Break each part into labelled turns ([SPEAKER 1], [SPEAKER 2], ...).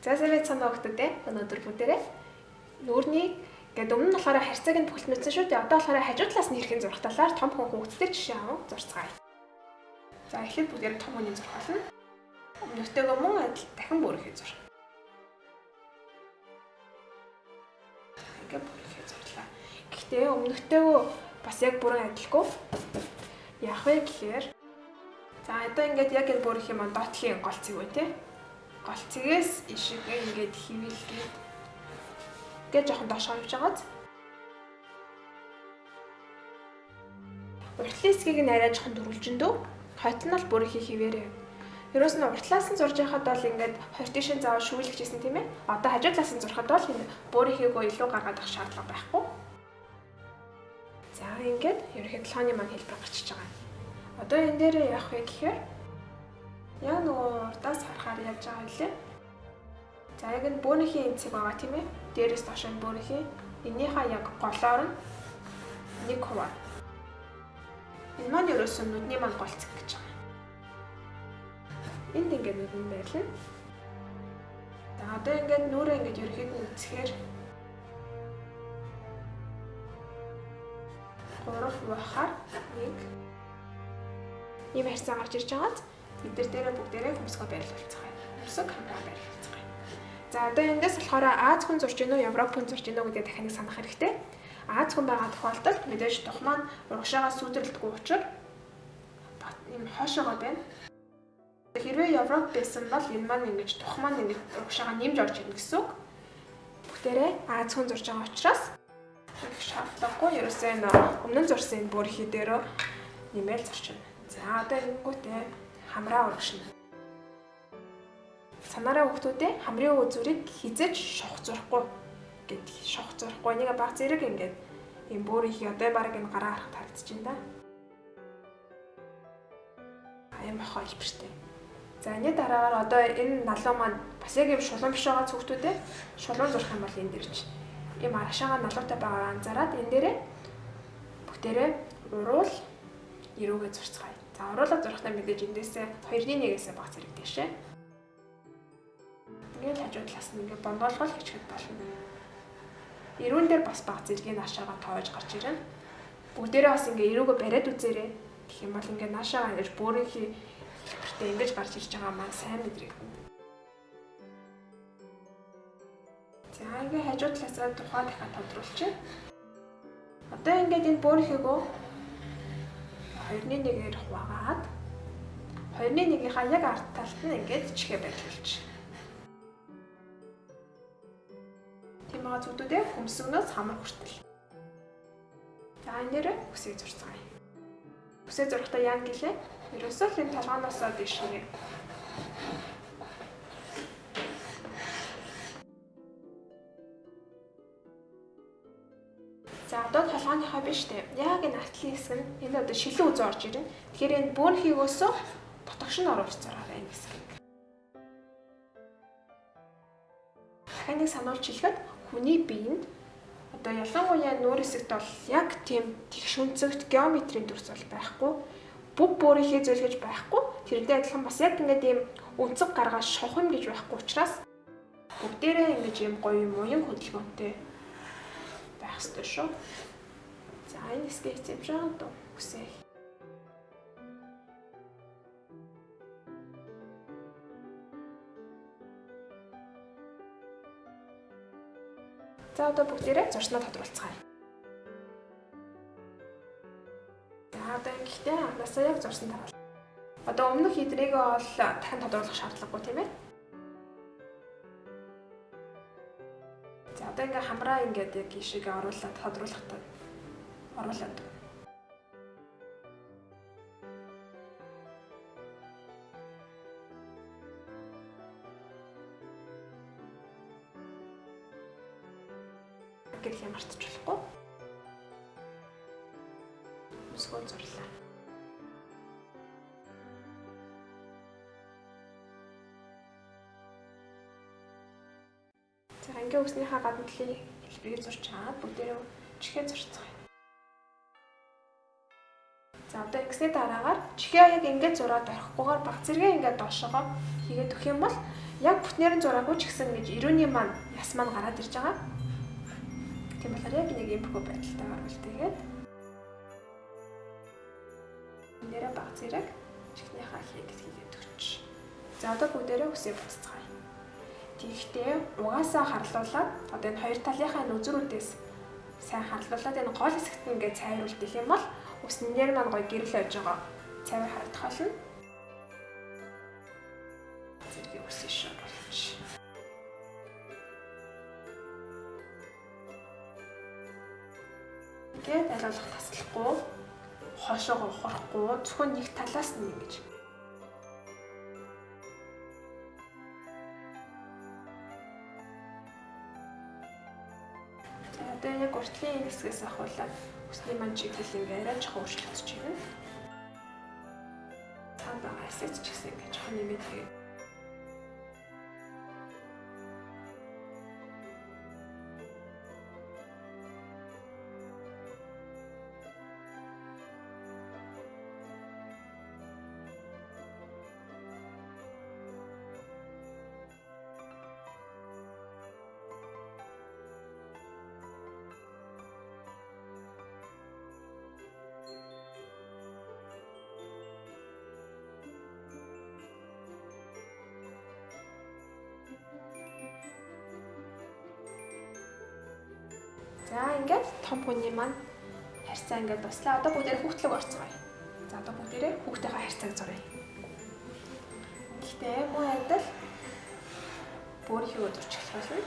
[SPEAKER 1] За сая цаана өгтөдөө өнөөдөр бүгдээрээ нүүрний ингээд өмнө нь болохоор харьцааг нь бүхэлдсэн шүү дээ. Одоо болохоор хажуу талаас нь хэрхэн зурх талаар том хүн хүүхдтэй жишээ аван зурцгаая. За эхлээд бүгдээрээ том хүний зурх болно. Өмнөхтэйгөө мөн адил дахин бүрхий зурх. Ингээд бүрхий зурлаа. Гэхдээ өмнөхтэйгөө бас яг бүрэн адилгүй. Яах вэ гэхээр за одоо ингээд яг энэ бүрх юм доотлын гол цэг бай тээ. Гол цэгээс ишигээ ингээд хивэлгээд гэж жоохон доошоо явж байгааз. Уртлын хэсгийг нь арай жоохон дөрвөлжин дөө. Хойт нь бол бүрхий хивээрээ. Ерөөс нь уртлаас нь зурж байхад бол ингээд хоёр тишээ заавал шүүлгэжсэн тийм ээ. Одоо хажуу талаас нь зурхад бол энэ бүрхийгөө илүү гаргаад авах шаардлага байхгүй. За ингээд ерөнхийдөө толгойн маань хэлбэр гарчиж байгаа. Одоо энэ дээр яах вэ гэхээр яг нөгөө урдаас харахаар яаж байгаа вэ? За яг энэ бөөнийхээ энэ цэг байгаа тийм ээ. Дээрээс доош нь бөөнийхээ энийхээ яг голоор нь 1 хуваа. Энэ маань ерөөсөн нүдний маань гол цэг гэж байгаа. Энд ингээд нүдэн байлна. За одоо ингээд нүрээ ингээд ерөнхийдөө үзэхээр 3 бахаар 1 ийм харьцаа гарч ирж байгааз эдгээр дээрээ бүгдээрээ хөмсгөө байрлуулцгаая. Хөмсөг хамраа байрлуулцгаая. За одоо эндээс болохоор Аз хүн зурж гинөө, Европ хүн зурж гинөө гэдэг дахин санах хэрэгтэй. Аз хүн байгаа тохиолдолд мэдээж тух маань урагшаагаа сүйдрэлдэггүй учраас ийм хоошоогоо байна. Хэрвээ Европ байсан бол энэ маань ингэж тух маань ингэж урагшаагаа нэмж орж ирнэ гэсэн үг. Бүгдээрээ Аз хүн зурж байгаа учраас шаардлагагүй ерөөсөө энэ өмнө нь зурсан энэ бүрхий дээрөө нэмэл зурчихна. За одоо ингэнгүүтээ хамраа урагшина. Санаараа хүүхдүүдээ хамрын үзүүрийг хизэж шох зурхгүй гэдэг. Шох зурхгүй нэг баг зэрэг ингээд ийм бүрхий одоо баг энэ гараа харахад харагдаж байна да. Аян бахаа хэлбэртэй. За энэ дараагаар одоо энэ налуу маань бас яг юм шулуун биш байгаа хүүхдүүдээ шулуун зурх юм бол энэ дэр чинь ийм арашаага налуутай байгаагаа анзаараад энэ дээрээ бүгдээрээ уруул ирүүгээ зурцгаая. За уруулаад зурхтаа мэдээж эндээсээ 2-1-ээс баг зэрэг дэшээ. Ингээд хажуу талаас нь ингээд бондоолгол хийчихэд болно. Ирүүн дээр бас баг зэргийн наашаага тоож гарч ирнэ. Бүгдээрээ бас ингээд ирүүгээ бариад үзээрэй. Гэх юм бол ингээд наашаага ингэж бүрийнхээ хэлбэртэй ингэж гарч ирж байгаа маань сайн мэдрэгдэнэ. За ингээд хажуу талаасаа тухайн дахиад тодруулчих. Одоо ингээд энэ бүрийнхийгөө 2-1-ээр хуваагаад 2-1-ийнхаа яг ард талд нь ингээд чихээ байрлуулчих. Тийм байгаа зүгтүүдээ хөмсгнөөс хамар хүртэл. За энээр үсээ зурцгаая. Үсээ зурхтаа яа гэлээ? Ерөөсөө л энэ толгооноосоо дэш нэ. За одоо толгойнхоо биш дээ. Яг энэ артлын хэсэг нь энэ одоо шилэн үзэн орж ирнэ. Тэгэхээр энэ бөөнхийгөөсөө дотогш нь оруулж зураарай энэ хэсгийг. Дахин нэг сануулж хэлэхэд хүний биед одоо ялангуяа нүүр хэсэгт бол яг тийм тэгшүнцэгт геометрийн төрс бол байхгүй. Бүх бөөнийхээ зөвлөж байхгүй. Тэрнтэй адилхан бас яг ингээд ийм өнцөг гаргаж шовх юм гэж байхгүй учраас бүгдээрээ ингэж ийм гоё юм уян хөдөлгөөнтэй байх ёстой шүү. За энэ хэсгийг хэмжээд үсээ. За одоо бүгдээрээ зурснаа тодруулцгаая. За одоо ингэхдээ анхнаасаа яг зурсан таруул. Одоо өмнөх хэдрийг бол дахин тодруулах шаардлагагүй тийм ээ. За одоо ингээ хамраа ингээд яг ишигээ оруулаад тодруулахтаа оруулаад. Гэрлээ мартчих болохгүй. Өсгөө зурлаа. За ингээ өснийхаа гадна талын хэлбэрийг зурч чаад бүгдээрээ чихээ зурцгаая. За одоо X-ийн дараагаар чихээ яг ингээд зураад орхихгүйгээр баг зэрэг ингээд доошогоо хийгээд өгөх юм бол Яг бүтнээр нь зураагүй ч гэсэн ингэж ирүүний маань яс маань гараад ирж байгаа. Тийм болохоор яг нэг иймэрхүү байдалтайгаар үлдээгээд нэрэ баг зэрэг чихнийхаа хийгээд өгч. За одоо бүгдээрээ үсээ буцацгаая. Тэгэхдээ угаасаа харлуулаад одоо энэ хоёр талынхаа нүзрүүдээс сайн харлуулаад энэ гол хэсэгт ингээд цайруулах юм бол үснээр маань гоё гэрэл ойж байгаа цайвар харагдах болно. Зэрэг үсээ шоруулж. Ингээд алуулах таслахгүй, хошоогоо ухрахгүй, зөвхөн нэг талаас нь ингэж. За одоо яг уртлын энэ хэсгээс ахуулаад үсний маань чиглэл ингээ арай жоохон өөрчлөгдөж байна. Цаан байгаа хэсэгт ч гэсэн ингээ жоохон нэмээд тэгээд за ингээд том хүний маань харьцаа ингээд дуслаа. Одоо бүгдээ хүүхдлэг орцгоё. За одоо бүгдээ хүүхдийнхээ харьцааг зуръя. Гэхдээ муу адил бүрийнхээ зурчих болно.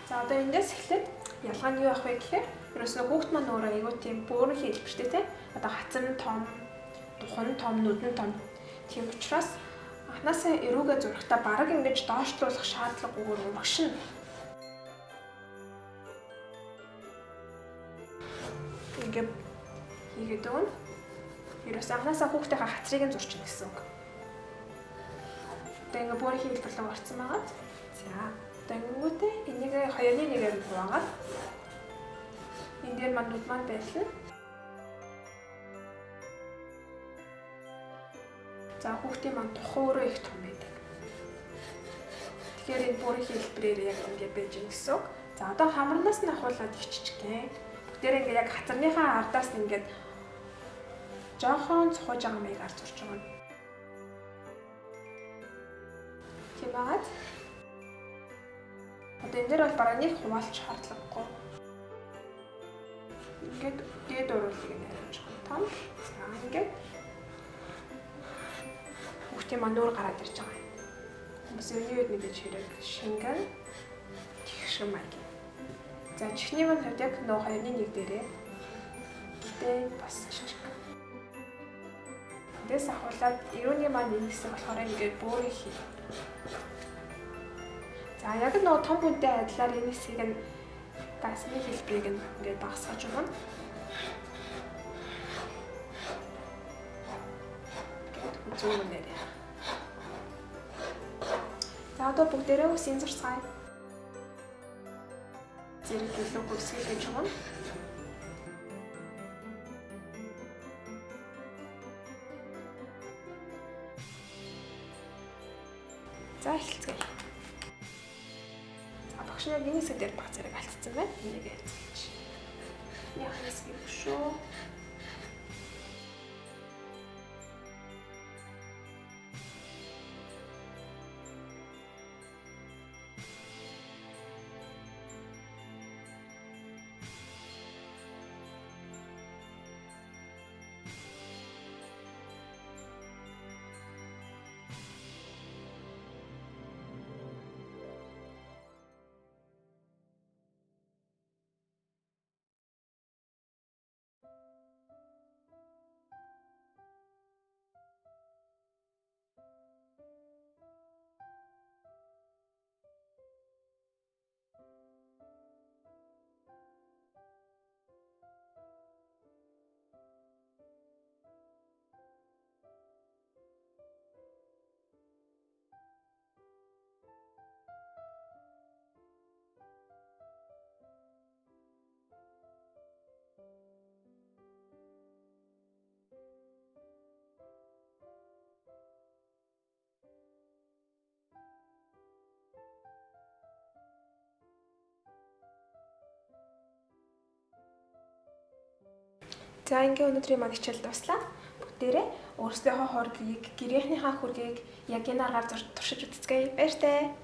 [SPEAKER 1] За одоо эндээс эхлээд ялгаа нь юу ах вэ гэхээр ерөөсөө хүүхд маань өөрөө айгуу тийм бүрийнхээ хэлбэртэй те. Одоо хацан том, духан том, нүдэн том. Тийм учраас анхнаасаа эрүүгээ зурхтаа бараг ингэж доошлуулах шаардлагагүйгээр урагшина. Ингээд хийгээд өгнө. Ерөөсөө анхнаасаа хүүхдийнхээ хацрыг нь зурчихна гэсэн үг. Одоо ингээд бүрийн хэлбэрлэг орсон байгаа. За одоо ингэнгүүтээ энийг 2-1-ээр нь хуваагаад энэ дээр маань нүд маань байлна. За хүүхдийн маань тухайн өөрөө их том байдаг. Тэгэхээр энэ бүрийн хэлбэрээр яг ингэ байж гэн гэсэн үг. За одоо хамарнаас нь ахуулаад иччихгэн. Бүгдээр ингэ яг хацарныхаа ардаас нь ингээд жоохон цохож байгаа маяг ард зурж байгаа. Тийм байгаад. Одоо энэ дээр бол бараг нэг хуваалч хардлагагүй. Ингээд дээд уруулыг нь арай жоохон том. За ингээд хүүхдийн маань нүүр гараад ирж байгаа юм. Хүмүүс өний үед мэдээж хэрэг шингэн тэгшин маяг. За чихний маань хувьд яг нөө 2-1 дээрээ гэтээ бас шиг. Тэс ахуулаад эрүүний маань энэ хэсэг болохоор ингээд бүрий хий. За яг нөө том хүнтэй адилаар энэ хэсгийг нь дасны хэлбэрийг нь ингээд багасгаж өгнө. Зүүн нэрээ. За одоо бүгдээрээ үсийн зурцгаая. Зэрэг илүү бүсгэл гэж юм. За эхэлцгээе. За багш нар миний хэсэг дээр баг зэрэг алдсан байна. Энийг ярьж. Яг хэсэг шүү. За ингээ өнөөдрийн маань хичээл дуслаа. Бүгдээрээ өөрсдийнхөө хуургийг, гэрийнхнийхээ хүргийг яг энэ аргаар туршиж үзцгээе. Баяр таа.